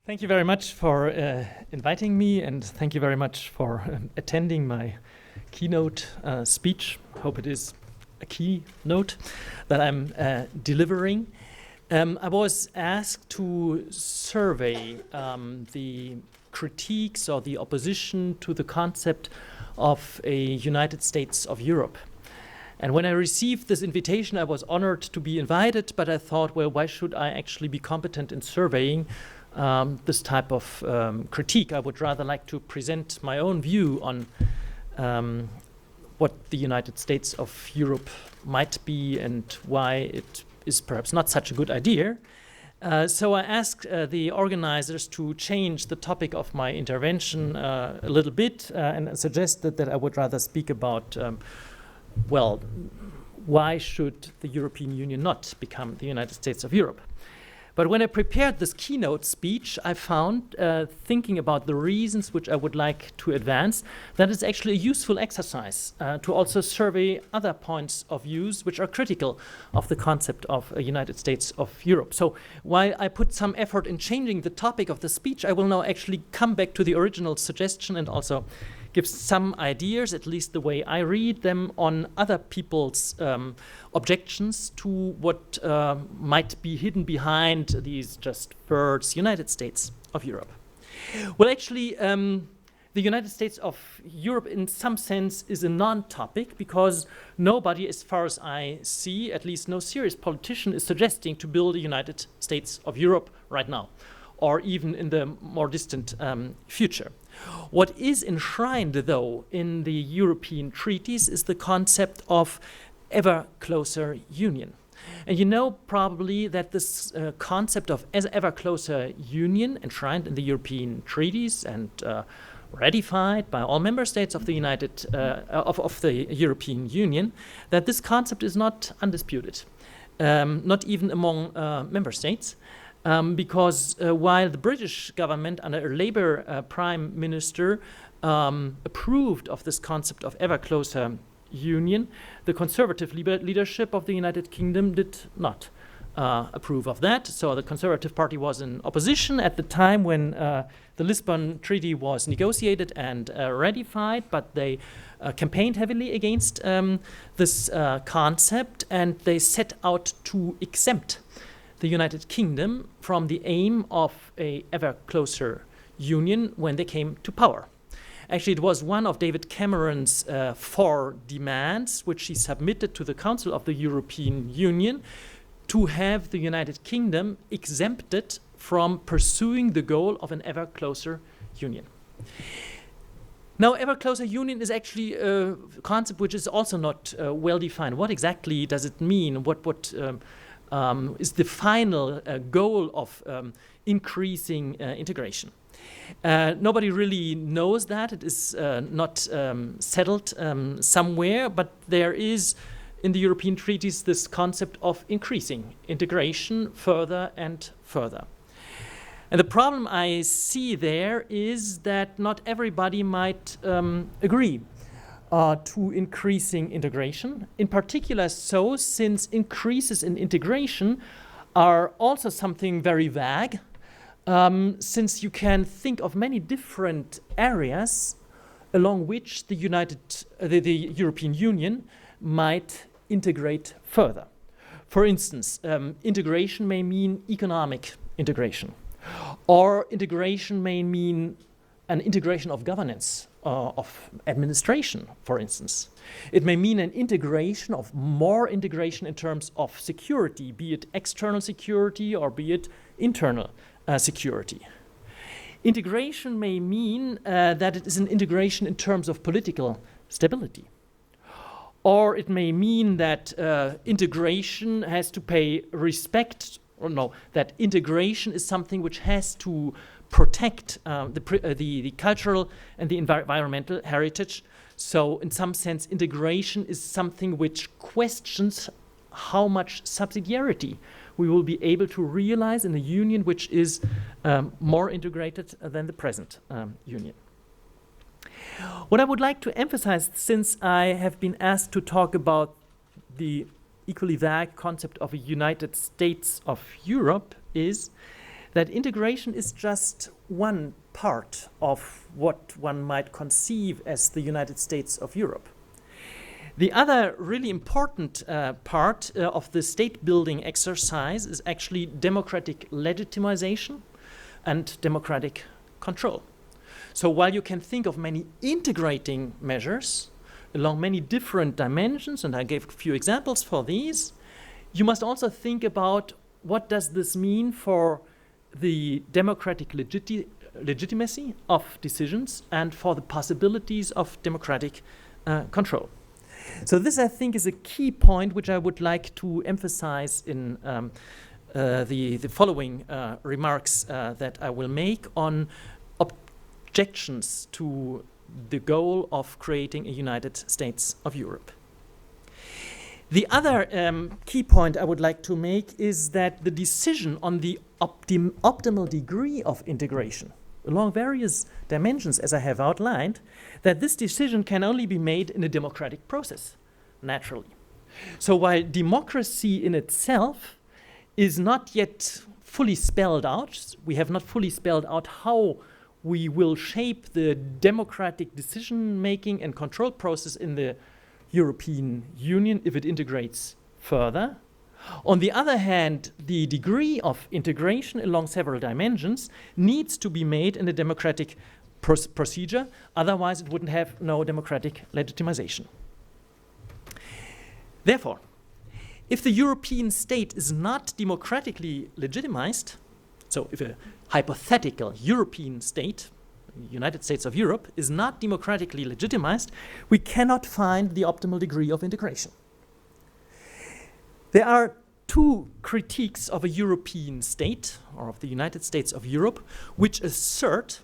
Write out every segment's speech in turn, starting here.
Thank you very much for inviting me, and thank you very much for attending my keynote speech. Hope it is a keynote that I'm delivering. I was asked to survey the critiques or the opposition to the concept of a United States of Europe. And when I received this invitation, I was honored to be invited, but I thought, well, why should I actually be competent in surveying this type of critique? I would rather like to present my own view on what the United States of Europe might be and why it is perhaps not such a good idea. So I asked the organizers to change the topic of my intervention a little bit and suggested that I would rather speak about, well, why should the European Union not become the United States of Europe? But when I prepared this keynote speech, I found, thinking about the reasons which I would like to advance, that it's actually a useful exercise to also survey other points of views which are critical of the concept of a United States of Europe. So while I put some effort in changing the topic of the speech, I will now actually come back to the original suggestion and also give some ideas, at least the way I read them, on other people's objections to what might be hidden behind these just words, United States of Europe. Well, actually, the United States of Europe in some sense is a non-topic because nobody, as far as I see, at least no serious politician, is suggesting to build a United States of Europe right now, or even in the more distant future. What is enshrined, though, in the European treaties is the concept of ever closer union. And you know probably that this concept of ever closer union, enshrined in the European treaties and ratified by all member states of the European Union, that this concept is not undisputed, not even among member states. Because while the British government under a Labour Prime Minister approved of this concept of ever closer union, the Conservative leadership of the United Kingdom did not approve of that. So the Conservative Party was in opposition at the time when the Lisbon Treaty was negotiated and ratified, but they campaigned heavily against this concept, and they set out to exempt the United Kingdom from the aim of a ever closer union when they came to power. Actually, it was one of David Cameron's 4 demands, which he submitted to the Council of the European Union, to have the United Kingdom exempted from pursuing the goal of an ever closer union. Now, ever closer union is actually a concept which is also not well defined. What exactly does it mean? What is the final goal of increasing integration? Nobody really knows that. It is not settled somewhere, but there is in the European treaties this concept of increasing integration further and further. And the problem I see there is that not everybody might agree to increasing integration, in particular so since increases in integration are also something very vague, since you can think of many different areas along which the European Union might integrate further. For instance, integration may mean economic integration, or integration may mean an integration of governance, of administration, for instance. It may mean an integration of more integration in terms of security, be it external security or be it internal security. Integration may mean that it is an integration in terms of political stability. Or it may mean that integration has to pay respect, or no, that integration is something which has to protect the cultural and the environmental heritage. So in some sense, integration is something which questions how much subsidiarity we will be able to realize in a union which is more integrated than the present union. What I would like to emphasize, since I have been asked to talk about the equally vague concept of a United States of Europe, is that integration is just one part of what one might conceive as the United States of Europe. The other really important part of the state-building exercise is actually democratic legitimization and democratic control. So while you can think of many integrating measures along many different dimensions, and I gave a few examples for these, you must also think about what does this mean for the democratic legitimacy of decisions and for the possibilities of democratic control. So this, I think, is a key point which I would like to emphasize in the following remarks that I will make on objections to the goal of creating a United States of Europe. The other key point I would like to make is that the decision on the optimal degree of integration along various dimensions, as I have outlined, that this decision can only be made in a democratic process, naturally. So while democracy in itself is not yet fully spelled out, we have not fully spelled out how we will shape the democratic decision-making and control process in the European Union if it integrates further. On the other hand, the degree of integration along several dimensions needs to be made in a democratic procedure, otherwise it wouldn't have no democratic legitimization. Therefore, if the European state is not democratically legitimized, so if a hypothetical European state, United States of Europe, is not democratically legitimized, we cannot find the optimal degree of integration. There are two critiques of a European state, or of the United States of Europe, which assert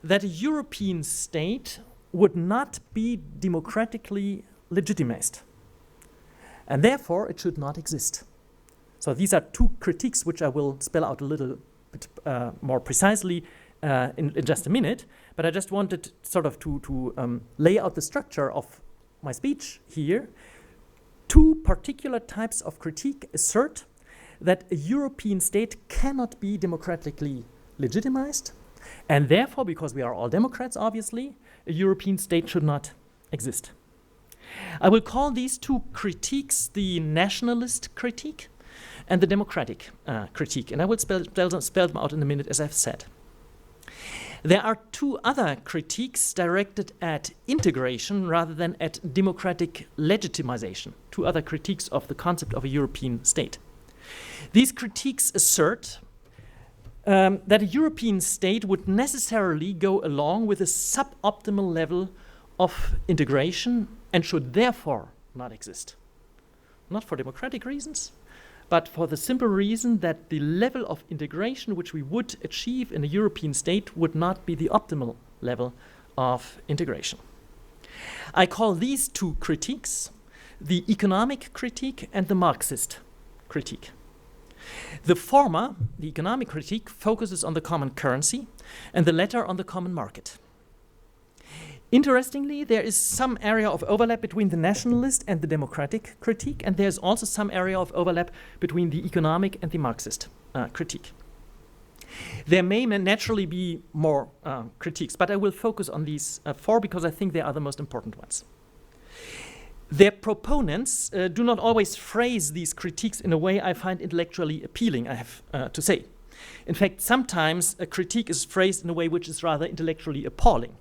that a European state would not be democratically legitimized, and therefore it should not exist. So these are two critiques which I will spell out a little bit more precisely in just a minute, but I just wanted sort of to lay out the structure of my speech here. Two particular types of critique assert that a European state cannot be democratically legitimized, and therefore, because we are all Democrats, obviously, a European state should not exist. I will call these two critiques the nationalist critique and the democratic critique, and I will spell them out in a minute, as I've said. There are two other critiques directed at integration rather than at democratic legitimization, two other critiques of the concept of a European state. These critiques assert that a European state would necessarily go along with a suboptimal level of integration and should therefore not exist. Not for democratic reasons, but for the simple reason that the level of integration which we would achieve in a European state would not be the optimal level of integration. I call these two critiques the economic critique and the Marxist critique. The former, the economic critique, focuses on the common currency, and the latter on the common market. Interestingly, there is some area of overlap between the nationalist and the democratic critique, and there's also some area of overlap between the economic and the Marxist critique. There may naturally be more critiques, but I will focus on these four because I think they are the most important ones. Their proponents do not always phrase these critiques in a way I find intellectually appealing, I have to say. In fact, sometimes a critique is phrased in a way which is rather intellectually appalling.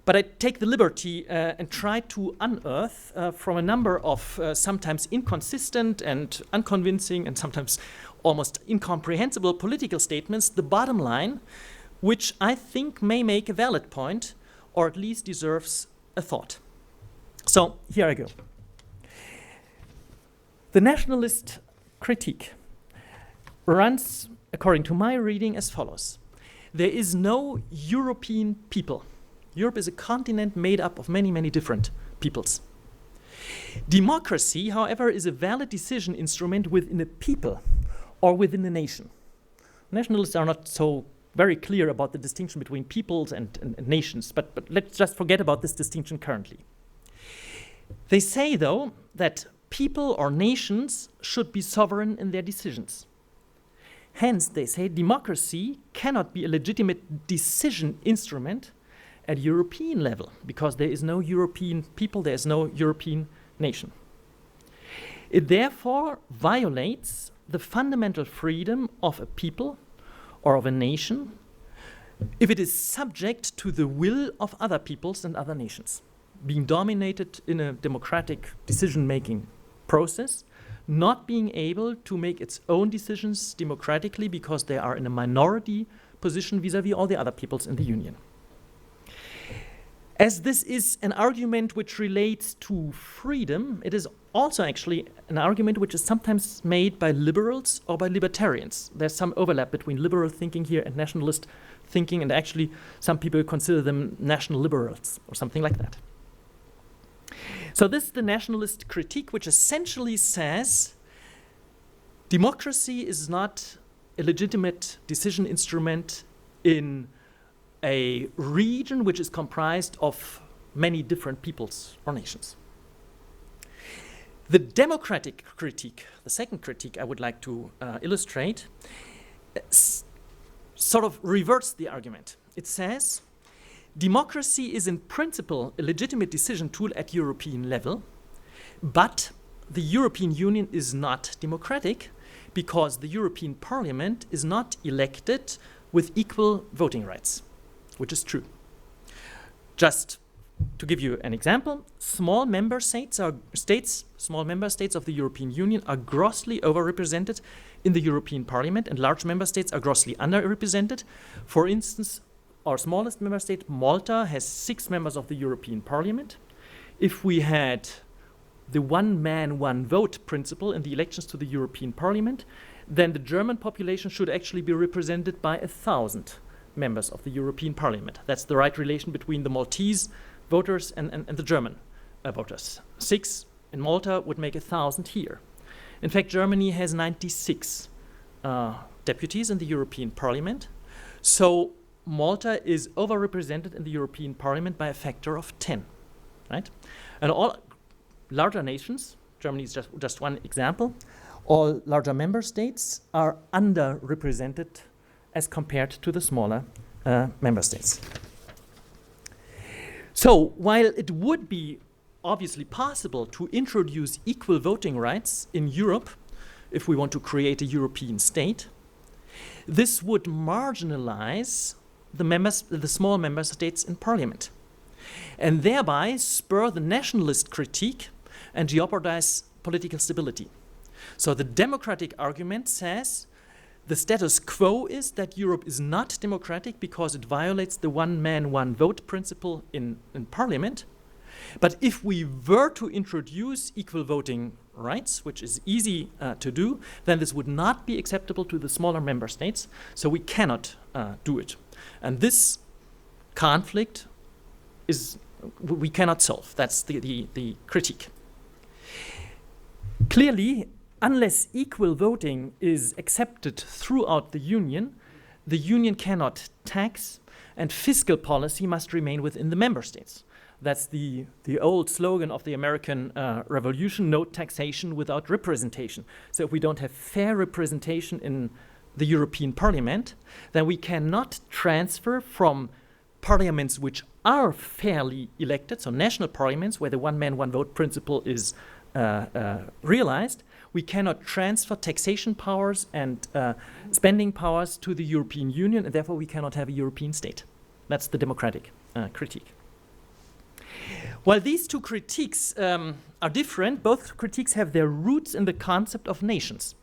But I take the liberty and try to unearth from a number of sometimes inconsistent and unconvincing and sometimes almost incomprehensible political statements the bottom line, which I think may make a valid point or at least deserves a thought. So here I go. The nationalist critique runs, according to my reading, as follows. There is no European people. Europe is a continent made up of many, many different peoples. Democracy, however, is a valid decision instrument within a people or within a nation. Nationalists are not so very clear about the distinction between peoples and nations, but let's just forget about this distinction currently. They say, though, that people or nations should be sovereign in their decisions. Hence, they say democracy cannot be a legitimate decision instrument at European level because there is no European people, there is no European nation. It therefore violates the fundamental freedom of a people or of a nation if it is subject to the will of other peoples and other nations, being dominated in a democratic decision-making process, not being able to make its own decisions democratically because they are in a minority position vis-à-vis all the other peoples in the Union. As this is an argument which relates to freedom, it is also actually an argument which is sometimes made by liberals or by libertarians. There's some overlap between liberal thinking here and nationalist thinking, and actually some people consider them national liberals or something like that. So this is the nationalist critique, which essentially says democracy is not a legitimate decision instrument in a region which is comprised of many different peoples or nations. The democratic critique, the second critique I would like to illustrate, sort of reverts the argument. It says, democracy is in principle a legitimate decision tool at European level, but the European Union is not democratic because the European Parliament is not elected with equal voting rights, which is true. Just to give you an example, small member states of the European Union are grossly overrepresented in the European Parliament, and large member states are grossly underrepresented. For instance, our smallest member state, Malta, has 6 members of the European Parliament. If we had the one man, one vote principle in the elections to the European Parliament, then the German population should actually be represented by 1,000 members of the European Parliament. That's the right relation between the Maltese voters and the German voters. 6 in Malta would make 1,000 here. In fact, Germany has 96 deputies in the European Parliament. So Malta is overrepresented in the European Parliament by a factor of 10, right? And all larger nations, Germany is just one example, all larger member states are underrepresented as compared to the smaller member states. So while it would be obviously possible to introduce equal voting rights in Europe if we want to create a European state, this would marginalize the small member states in parliament and thereby spur the nationalist critique and jeopardize political stability. So the democratic argument says the status quo is that Europe is not democratic because it violates the one man, one vote principle in parliament. But if we were to introduce equal voting rights, which is easy to do, then this would not be acceptable to the smaller member states, so we cannot do it. And this conflict we cannot solve. That's the critique. Clearly, unless equal voting is accepted throughout the Union cannot tax, and fiscal policy must remain within the member states. That's the old slogan of the American Revolution, no taxation without representation. So if we don't have fair representation in the European Parliament, then we cannot transfer from parliaments which are fairly elected, so national parliaments where the one man, one vote principle is realized, we cannot transfer taxation powers and spending powers to the European Union, and therefore we cannot have a European state. That's the democratic critique. While these two critiques are different, both critiques have their roots in the concept of nations,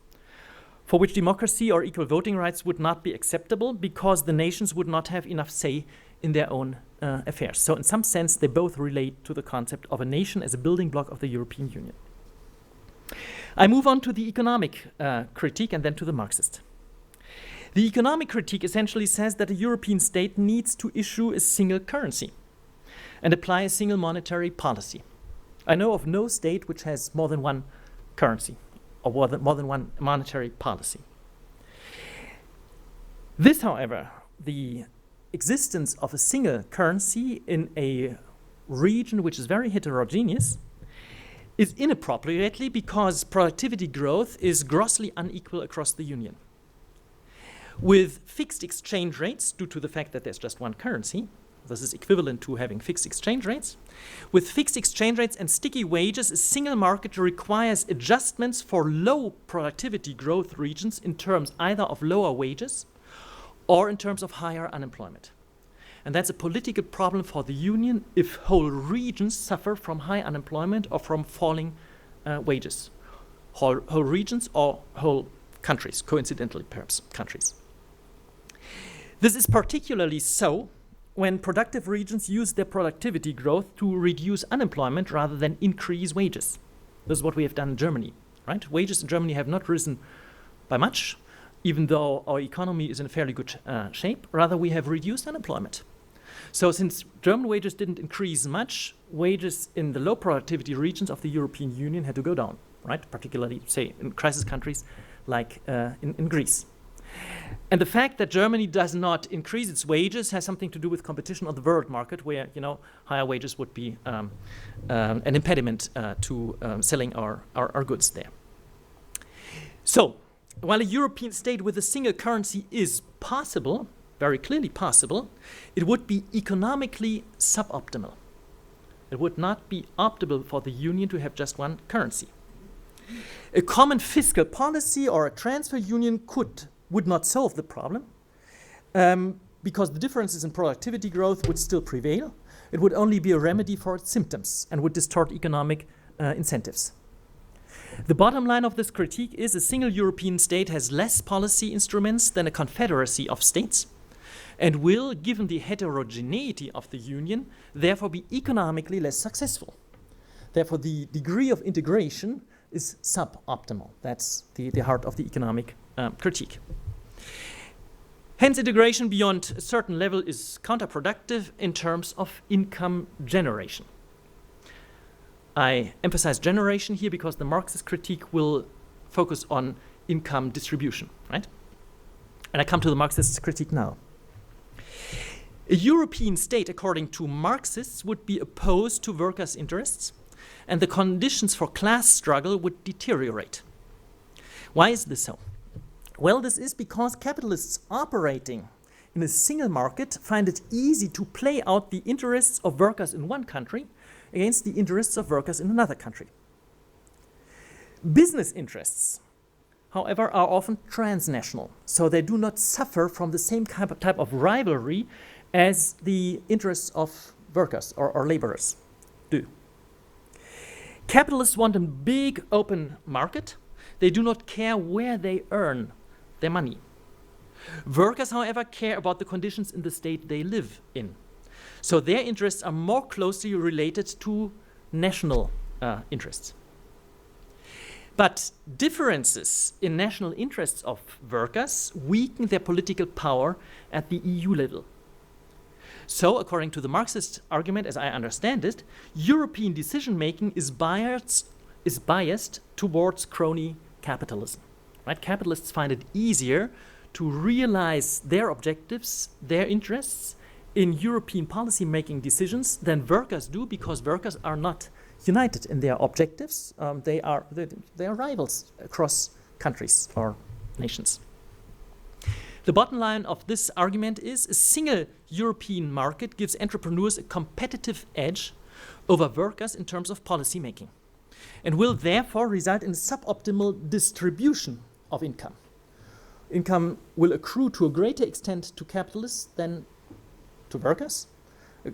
for which democracy or equal voting rights would not be acceptable because the nations would not have enough say in their own affairs. So in some sense, they both relate to the concept of a nation as a building block of the European Union. I move on to the economic critique and then to the Marxist. The economic critique essentially says that a European state needs to issue a single currency and apply a single monetary policy. I know of no state which has more than one currency or more than one monetary policy. This, however, the existence of a single currency in a region which is very heterogeneous is inappropriately because productivity growth is grossly unequal across the Union. with fixed exchange rates due to the fact that there's just one currency. This is equivalent to having fixed exchange rates. With fixed exchange rates and sticky wages, a single market requires adjustments for low productivity growth regions in terms either of lower wages or in terms of higher unemployment. And that's a political problem for the Union if whole regions suffer from high unemployment or from falling wages. Whole regions or whole countries, coincidentally perhaps countries. This is particularly so when productive regions use their productivity growth to reduce unemployment rather than increase wages. This is what we have done in Germany, right? Wages in Germany have not risen by much, even though our economy is in a fairly good shape. Rather, we have reduced unemployment. So since German wages didn't increase much, wages in the low productivity regions of the European Union had to go down, right? Particularly, say, in crisis countries like in Greece. And the fact that Germany does not increase its wages has something to do with competition on the world market, where higher wages would be an impediment to selling our goods there. So, while a European state with a single currency is possible, very clearly possible, it would be economically suboptimal. It would not be optimal for the Union to have just one currency. A common fiscal policy or a transfer union would not solve the problem because the differences in productivity growth would still prevail. It would only be a remedy for its symptoms and would distort economic incentives. The bottom line of this critique is a single European state has less policy instruments than a confederacy of states and will, given the heterogeneity of the Union, therefore be economically less successful. Therefore, the degree of integration is suboptimal. That's the heart of the economic critique. Hence, integration beyond a certain level is counterproductive in terms of income generation. I emphasize generation here because the Marxist critique will focus on income distribution, right? And I come to the Marxist critique now. A European state, according to Marxists, would be opposed to workers' interests, and the conditions for class struggle would deteriorate. Why is this so? Well, this is because capitalists operating in a single market find it easy to play out the interests of workers in one country against the interests of workers in another country. Business interests, however, are often transnational, so they do not suffer from the same type of rivalry as the interests of workers or laborers do. Capitalists want a big open market. They do not care where they earn their money. Workers, however, care about the conditions in the state they live in. So their interests are more closely related to national interests. But differences in national interests of workers weaken their political power at the EU level. So, according to the Marxist argument, as I understand it, European decision-making is biased towards crony capitalism. Right? Capitalists find it easier to realize their objectives, their interests, in European policy-making decisions than workers do, because workers are not united in their objectives. They are rivals across countries or nations. The bottom line of this argument is a single European market gives entrepreneurs a competitive edge over workers in terms of policy making, and will therefore result in a suboptimal distribution of income. Income will accrue to a greater extent to capitalists than to workers,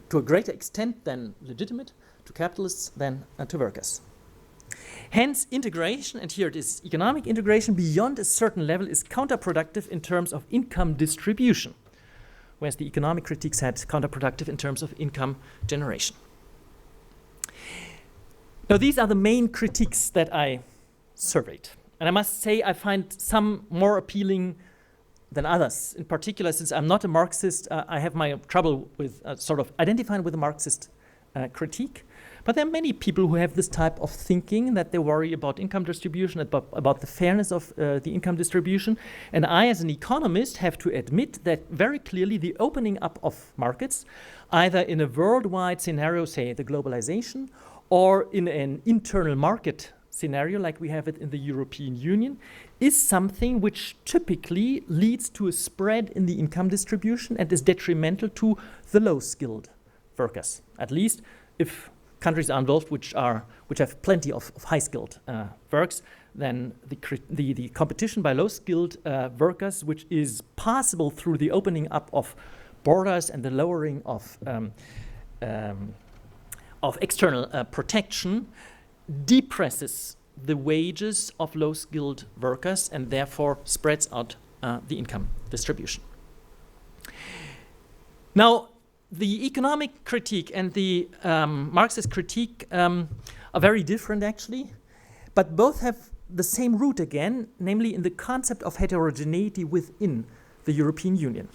to a greater extent than legitimate, to capitalists than to workers. Hence, integration, and here it is, economic integration beyond a certain level is counterproductive in terms of income distribution, whereas the economic critique said counterproductive in terms of income generation. Now, these are the main critiques that I surveyed. And I must say I find some more appealing than others. In particular, since I'm not a Marxist, I have my trouble with sort of identifying with the Marxist critique. But there are many people who have this type of thinking, that they worry about income distribution, about the fairness of the income distribution. And I, as an economist, have to admit that very clearly the opening up of markets, either in a worldwide scenario, say the globalization, or in an internal market scenario like we have it in the European Union is something which typically leads to a spread in the income distribution and is detrimental to the low-skilled workers, at least if countries are involved which have plenty of high-skilled works, then the competition by low-skilled workers, which is possible through the opening up of borders and the lowering of external protection, depresses the wages of low-skilled workers and therefore spreads out the income distribution. Now, the economic critique and the Marxist critique are very different, actually, but both have the same root again, namely in the concept of heterogeneity within the European Union.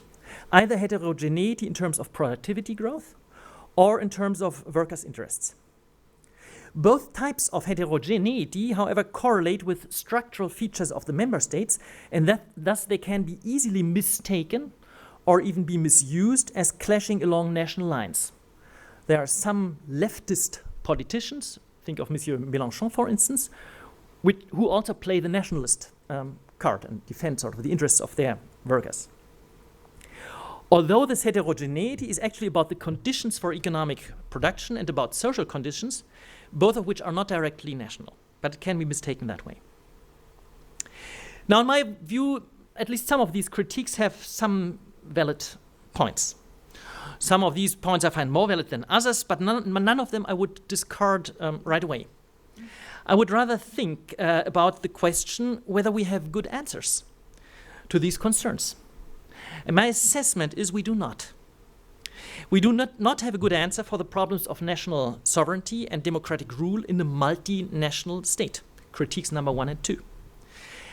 Either heterogeneity in terms of productivity growth or in terms of workers' interests. Both types of heterogeneity, however, correlate with structural features of the member states, and thus they can be easily mistaken or even be misused as clashing along national lines. There are some leftist politicians, think of Monsieur Mélenchon, for instance, who also play the nationalist card and defend sort of the interests of their workers. Although this heterogeneity is actually about the conditions for economic production and about social conditions, both of which are not directly national, but it can be mistaken that way. Now, in my view, at least some of these critiques have some valid points. Some of these points I find more valid than others, but none of them I would discard right away. I would rather think about the question whether we have good answers to these concerns. And my assessment is we do not. We do not have a good answer for the problems of national sovereignty and democratic rule in a multinational state. Critiques number 1 and 2.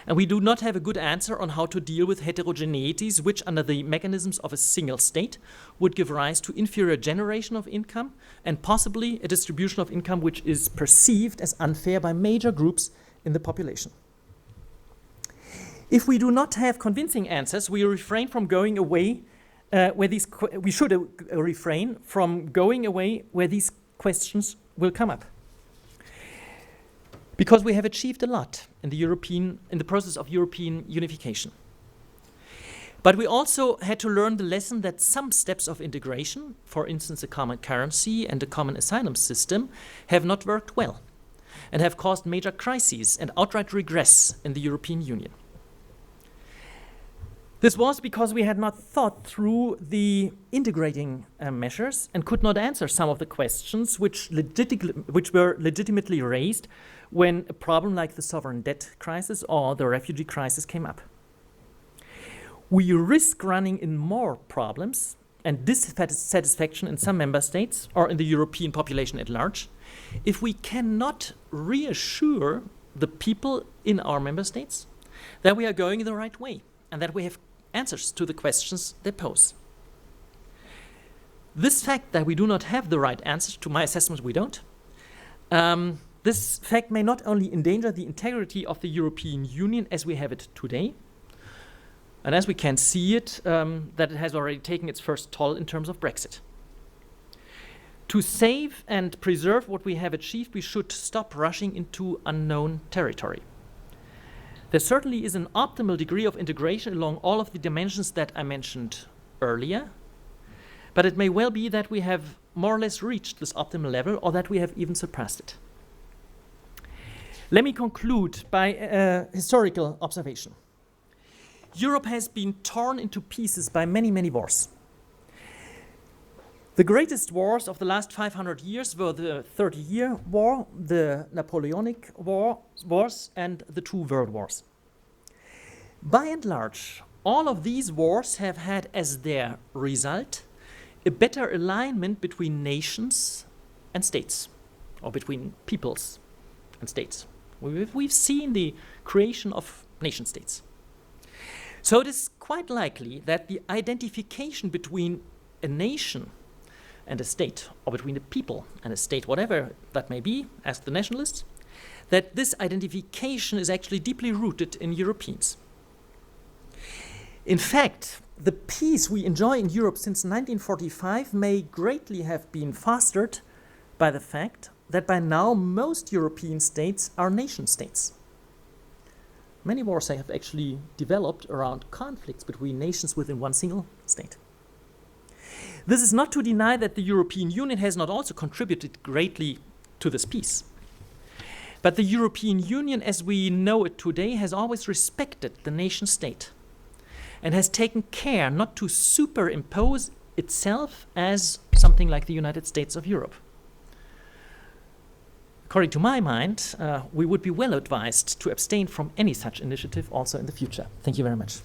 And we do not have a good answer on how to deal with heterogeneities which, under the mechanisms of a single state, would give rise to inferior generation of income and possibly a distribution of income which is perceived as unfair by major groups in the population. If we do not have convincing answers, we refrain from going away we should refrain from going away where these questions will come up. Because we have achieved a lot in the process of European unification. But we also had to learn the lesson that some steps of integration, for instance, a common currency and a common asylum system, have not worked well and have caused major crises and outright regress in the European Union. This was because we had not thought through the integrating measures and could not answer some of the questions which were legitimately raised when a problem like the sovereign debt crisis or the refugee crisis came up. We risk running in more problems and dissatisfaction in some member states or in the European population at large if we cannot reassure the people in our member states that we are going the right way and that we have answers to the questions they pose. This fact that we do not have the right answers, to my assessment we don't, this fact may not only endanger the integrity of the European Union as we have it today, and as we can see it, that it has already taken its first toll in terms of Brexit. To save and preserve what we have achieved, we should stop rushing into unknown territory. There certainly is an optimal degree of integration along all of the dimensions that I mentioned earlier, but it may well be that we have more or less reached this optimal level or that we have even surpassed it. Let me conclude by a historical observation. Europe has been torn into pieces by many, many wars. The greatest wars of the last 500 years were the 30-Year War, the Napoleonic Wars, and the 2 World Wars. By and large, all of these wars have had as their result a better alignment between nations and states, or between peoples and states. We've seen the creation of nation states. So it is quite likely that the identification between a nation and a state, or between a people and a state, whatever that may be, ask the nationalists, that this identification is actually deeply rooted in Europeans. In fact, the peace we enjoy in Europe since 1945 may greatly have been fostered by the fact that by now most European states are nation states. Many wars have actually developed around conflicts between nations within one single state. This is not to deny that the European Union has not also contributed greatly to this peace. But the European Union as we know it today has always respected the nation state and has taken care not to superimpose itself as something like the United States of Europe. According to my mind, we would be well advised to abstain from any such initiative also in the future. Thank you very much.